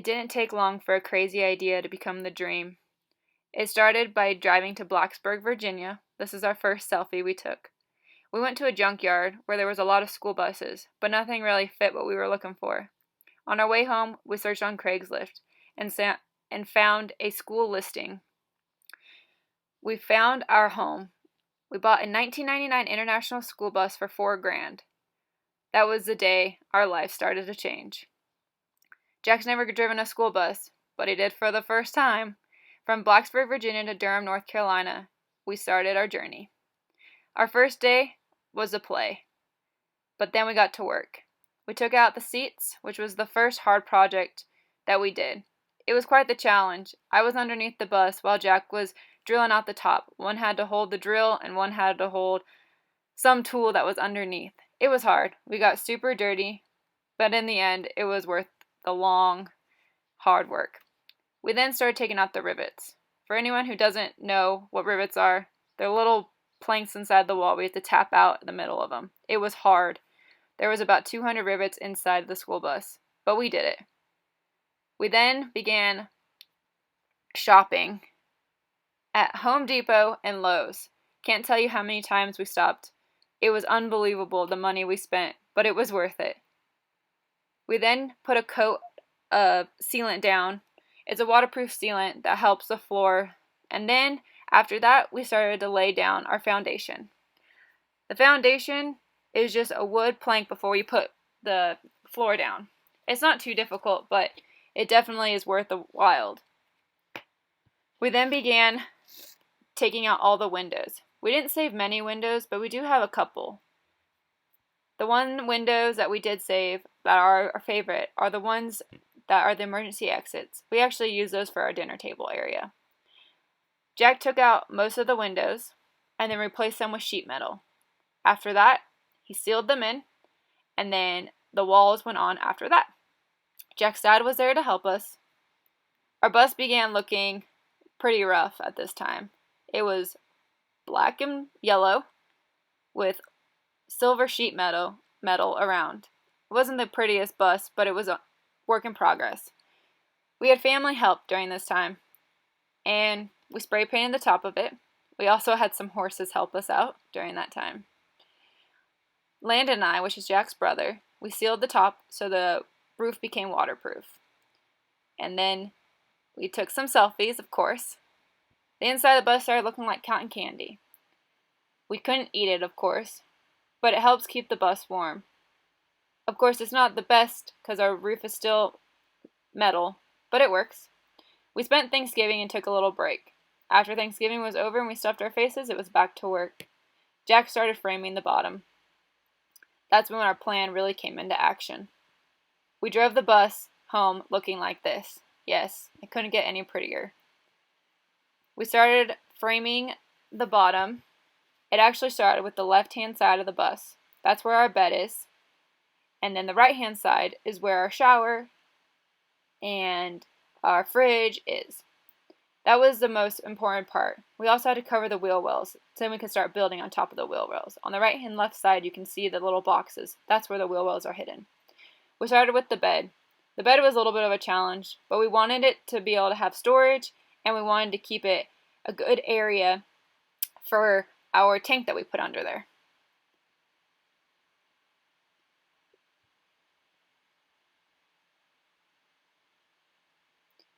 didn't take long for a crazy idea to become the dream. It started by driving to Blacksburg, Virginia. This is our first selfie we took. We went to a junkyard where there was a lot of school buses, but nothing really fit what we were looking for. On our way home, we searched on Craigslist and found a school listing. We found our home. We bought a 1999 International School Bus for $4,000. That was the day our life started to change. Jack's never driven a school bus, but he did for the first time. From Blacksburg, Virginia to Durham, North Carolina, we started our journey. Our first day was a play, but then we got to work. We took out the seats, which was the first hard project that we did. It was quite the challenge. I was underneath the bus while Jack was drilling out the top. One had to hold the drill and one had to hold some tool that was underneath. It was hard. We got super dirty, but in the end, it was worth the long, hard work. We then started taking out the rivets. For anyone who doesn't know what rivets are, they're little planks inside the wall we have to tap out in the middle of them. It was hard. There was about 200 rivets inside the school bus, but we did it. We then began shopping at Home Depot and Lowe's. Can't tell you how many times we stopped. It was unbelievable the money we spent, but it was worth it. We then put a coat of sealant down. It's a waterproof sealant that helps the floor. And then, after that, we started to lay down our foundation. The foundation is just a wood plank before you put the floor down. It's not too difficult, but it definitely is worth the while. We then began taking out all the windows. We didn't save many windows, but we do have a couple. The windows that we did save that are our favorite are the ones that are the emergency exits. We actually use those for our dinner table area. Jack took out most of the windows and then replaced them with sheet metal. After that, he sealed them in, and then the walls went on after that. Jack's dad was there to help us. Our bus began looking pretty rough at this time. It was black and yellow with silver sheet metal around. It wasn't the prettiest bus, but it was a work in progress. We had family help during this time, and we spray painted the top of it. We also had some horses help us out during that time. Landon and I, which is Jack's brother, we sealed the top so the roof became waterproof. And then we took some selfies, of course. The inside of the bus started looking like cotton candy. We couldn't eat it, of course, but it helps keep the bus warm. Of course, it's not the best because our roof is still metal, but it works. We spent Thanksgiving and took a little break. After Thanksgiving was over and we stuffed our faces, it was back to work. Jack started framing the bottom. That's when our plan really came into action. We drove the bus home looking like this. Yes, it couldn't get any prettier. We started framing the bottom. It actually started with the left-hand side of the bus. That's where our bed is. And then the right-hand side is where our shower and our fridge is. That was the most important part. We also had to cover the wheel wells, so then we could start building on top of the wheel wells. On the right and left side, you can see the little boxes. That's where the wheel wells are hidden. We started with the bed. The bed was a little bit of a challenge, but we wanted it to be able to have storage, and we wanted to keep it a good area for our tank that we put under there.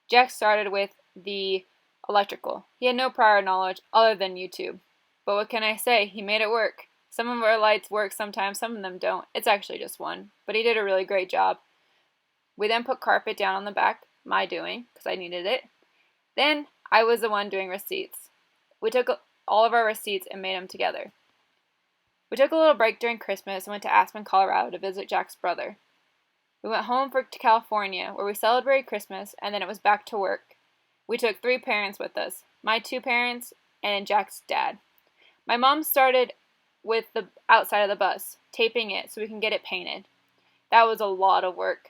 Jack started with the electrical. He had no prior knowledge other than YouTube. But what can I say? He made it work. Some of our lights work sometimes, some of them don't. It's actually just one. But he did a really great job. We then put carpet down on the back, my doing, because I needed it. Then I was the one doing receipts. We took all of our receipts and made them together. We took a little break during Christmas and went to Aspen, Colorado to visit Jack's brother. We went home to California where we celebrated Christmas and then it was back to work. We took 3 parents with us, my 2 parents and Jack's dad. My mom started with the outside of the bus, taping it so we can get it painted. That was a lot of work.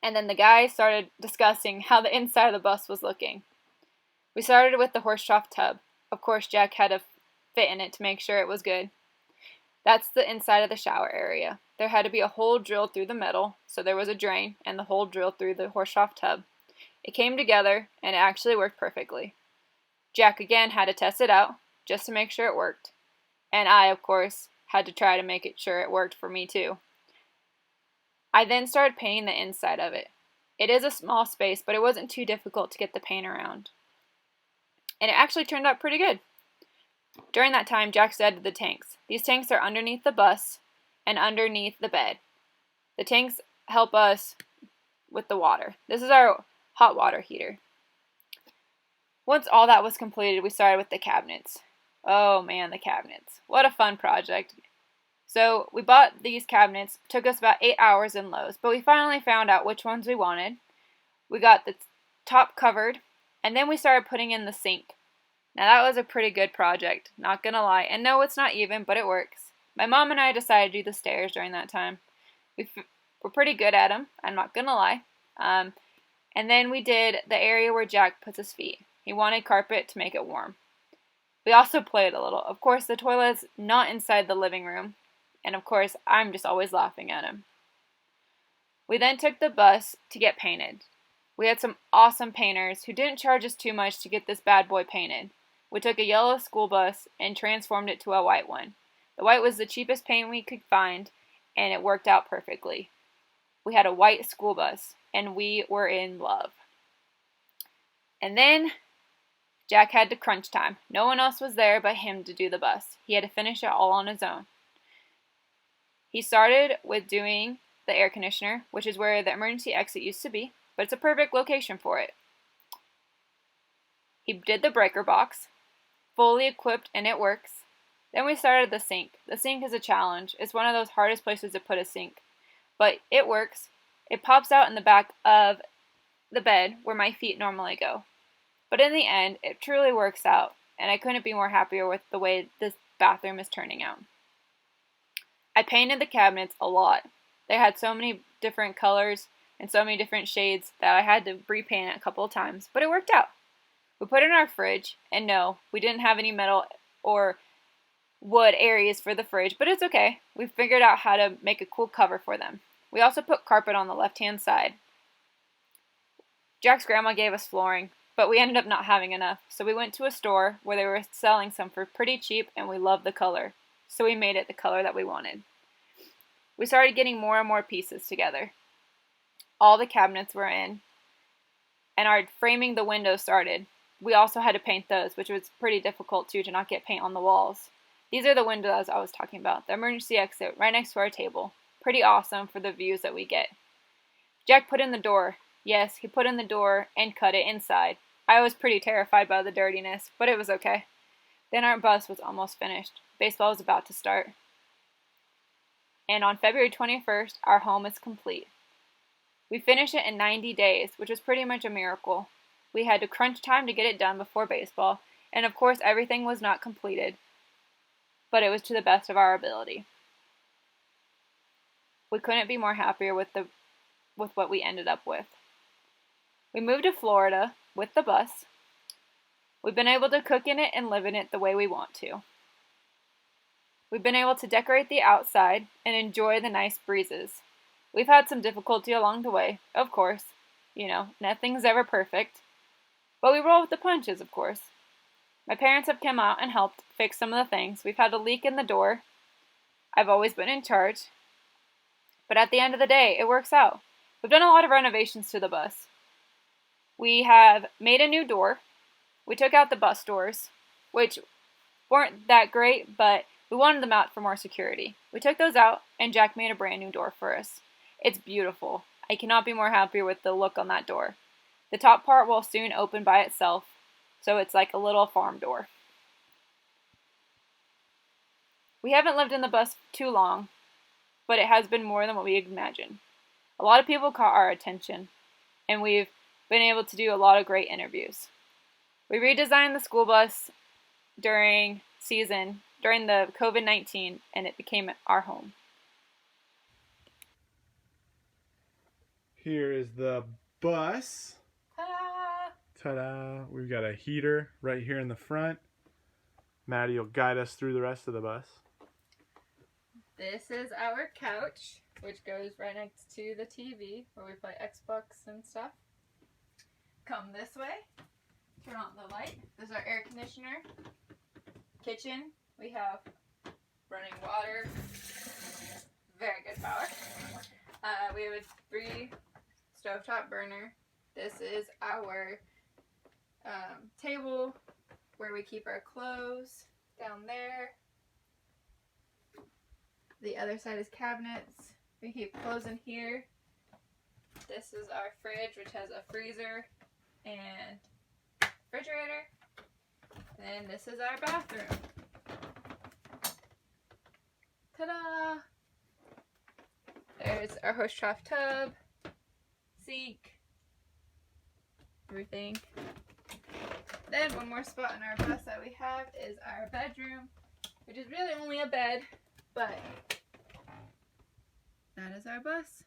And then the guys started discussing how the inside of the bus was looking. We started with the horse trough tub. Of course, Jack had to fit in it to make sure it was good. That's the inside of the shower area. There had to be a hole drilled through the middle, so there was a drain, and the hole drilled through the horse trough tub. It came together, and it actually worked perfectly. Jack again had to test it out, just to make sure it worked. And I, of course, had to try to make sure it worked for me too. I then started painting the inside of it. It is a small space, but it wasn't too difficult to get the paint around. And it actually turned out pretty good. During that time, Jack added the tanks. These tanks are underneath the bus and underneath the bed. The tanks help us with the water. This is our hot water heater. Once all that was completed, we started with the cabinets. Oh man, the cabinets. What a fun project. So we bought these cabinets. It took us about 8 hours in Lowe's, but we finally found out which ones we wanted. We got the top covered, and then we started putting in the sink. Now that was a pretty good project, not gonna lie. And no, it's not even, but it works. My mom and I decided to do the stairs during that time. We're pretty good at them, I'm not gonna lie. And then we did the area where Jack puts his feet. He wanted carpet to make it warm. We also played a little. Of course, the toilet's not inside the living room. And of course, I'm just always laughing at him. We then took the bus to get painted. We had some awesome painters who didn't charge us too much to get this bad boy painted. We took a yellow school bus and transformed it to a white one. The white was the cheapest paint we could find, and it worked out perfectly. We had a white school bus, and we were in love. And then Jack had to crunch time. No one else was there but him to do the bus. He had to finish it all on his own. He started with doing the air conditioner, which is where the emergency exit used to be, but it's a perfect location for it. He did the breaker box, fully equipped, and it works. Then we started the sink. The sink is a challenge. It's one of those hardest places to put a sink, but it works. It pops out in the back of the bed where my feet normally go. But in the end, it truly works out, and I couldn't be more happier with the way this bathroom is turning out. I painted the cabinets a lot. They had so many different colors and so many different shades that I had to repaint it a couple of times, but it worked out. We put it in our fridge, and no, we didn't have any metal or wood areas for the fridge, but it's okay. We figured out how to make a cool cover for them. We also put carpet on the left-hand side. Jack's grandma gave us flooring, but we ended up not having enough, so we went to a store where they were selling some for pretty cheap, and we loved the color, so we made it the color that we wanted. We started getting more and more pieces together. All the cabinets were in, and our framing the windows started. We also had to paint those, which was pretty difficult too, to not get paint on the walls. These are the windows I was talking about, the emergency exit right next to our table. Pretty awesome for the views that we get. Jack put in the door. Yes, he put in the door and cut it inside. I was pretty terrified by the dirtiness, but it was okay. Then our bus was almost finished. Baseball was about to start. And on February 21st, our home is complete. We finished it in 90 days, which was pretty much a miracle. We had to crunch time to get it done before baseball, and of course everything was not completed, but it was to the best of our ability. We couldn't be more happier with what we ended up with. We moved to Florida with the bus. We've been able to cook in it and live in it the way we want to. We've been able to decorate the outside and enjoy the nice breezes. We've had some difficulty along the way, of course. Nothing's ever perfect. But we roll with the punches, of course. My parents have come out and helped fix some of the things. We've had a leak in the door. I've always been in charge. But at the end of the day, it works out. We've done a lot of renovations to the bus. We have made a new door. We took out the bus doors, which weren't that great, but we wanted them out for more security. We took those out, and Jack made a brand new door for us. It's beautiful. I cannot be more happier with the look on that door. The top part will soon open by itself, so it's like a little farm door. We haven't lived in the bus too long, but it has been more than what we imagined. A lot of people caught our attention, and we've been able to do a lot of great interviews. We redesigned the school bus during the COVID-19, and it became our home. Here is the bus. Ta-da! Ta-da! We've got a heater right here in the front. Maddie will guide us through the rest of the bus. This is our couch, which goes right next to the TV where we play Xbox and stuff. Come this way. Turn on the light. This is our air conditioner. Kitchen. We have running water. Very good power. We have a 3 stovetop burner. This is our table where we keep our clothes down there. The other side is cabinets. We keep clothes in here. This is our fridge, which has a freezer and refrigerator. And this is our bathroom. Ta-da! There's our hose trough tub, sink, everything. Then one more spot in our bus that we have is our bedroom, which is really only a bed, but that is our bus.